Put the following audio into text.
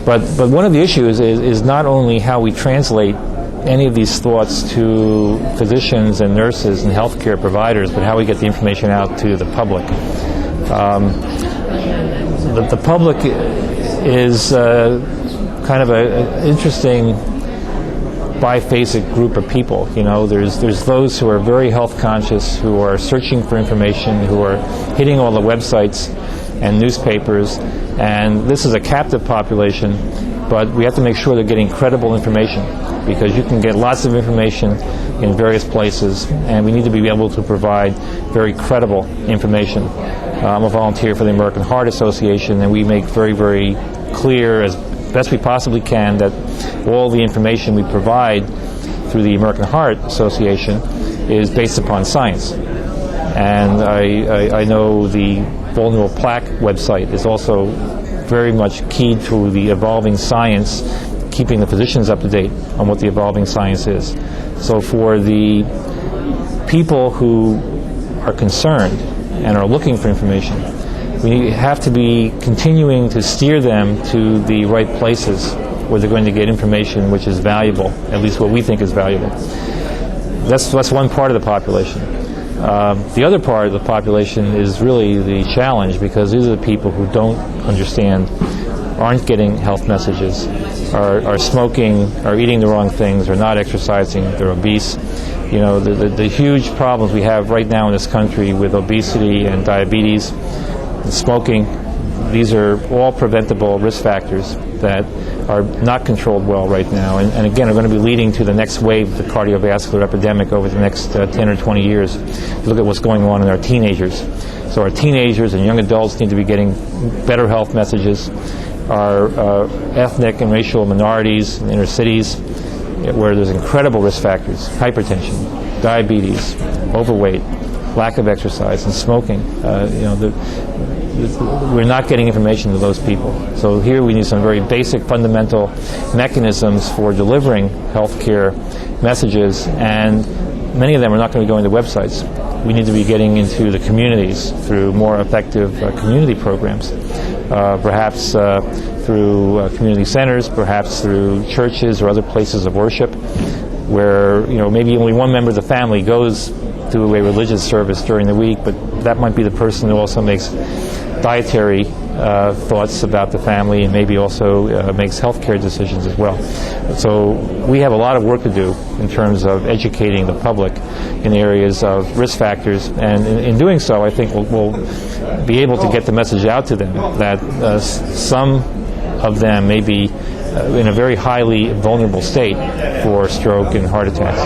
But one of the issues is not only how we translate any of these thoughts to physicians and nurses and healthcare providers, but how we get the information out to the public. The public is kind of an interesting biphasic group of people. You know, there's those who are very health conscious, who are searching for information, who are hitting all the websites and newspapers, and this is a captive population, but we have to make sure they're getting credible information, because you can get lots of information in various places, and we need to be able to provide very credible information. I'm a volunteer for the American Heart Association, and we make very, very clear, as best we possibly can, that all the information we provide through the American Heart Association is based upon science. And I know the Vulnerable Plaque website is also very much keyed to the evolving science, keeping the physicians up to date on what the evolving science is. So for the people who are concerned and are looking for information, we have to be continuing to steer them to the right places where they're going to get information which is valuable, at least what we think is valuable. That's one part of the population. The other part of the population is really the challenge, because these are the people who don't understand, aren't getting health messages, are smoking, are eating the wrong things, are not exercising, they're obese. You know, the huge problems we have right now in this country with obesity and diabetes and smoking, these are all preventable risk factors that are not controlled well right now, and again are going to be leading to the next wave of the cardiovascular epidemic over the next 10 or 20 years. Look at what's going on in our teenagers. So our teenagers and young adults need to be getting better health messages. Our ethnic and racial minorities in inner cities, where there's incredible risk factors: hypertension, diabetes, overweight, lack of exercise, and smoking. We're not getting information to those people. So here we need some very basic, fundamental mechanisms for delivering healthcare messages, and many of them are not going to be going to websites. We need to be getting into the communities through more effective community programs, perhaps through community centers, perhaps through churches or other places of worship, where maybe only one member of the family goes to a religious service during the week, but that might be the person who also makes dietary thoughts about the family, and maybe also makes healthcare decisions as well. So we have a lot of work to do in terms of educating the public in the areas of risk factors, and in doing so, I think we'll be able to get the message out to them that some of them may be in a very highly vulnerable state for stroke and heart attacks.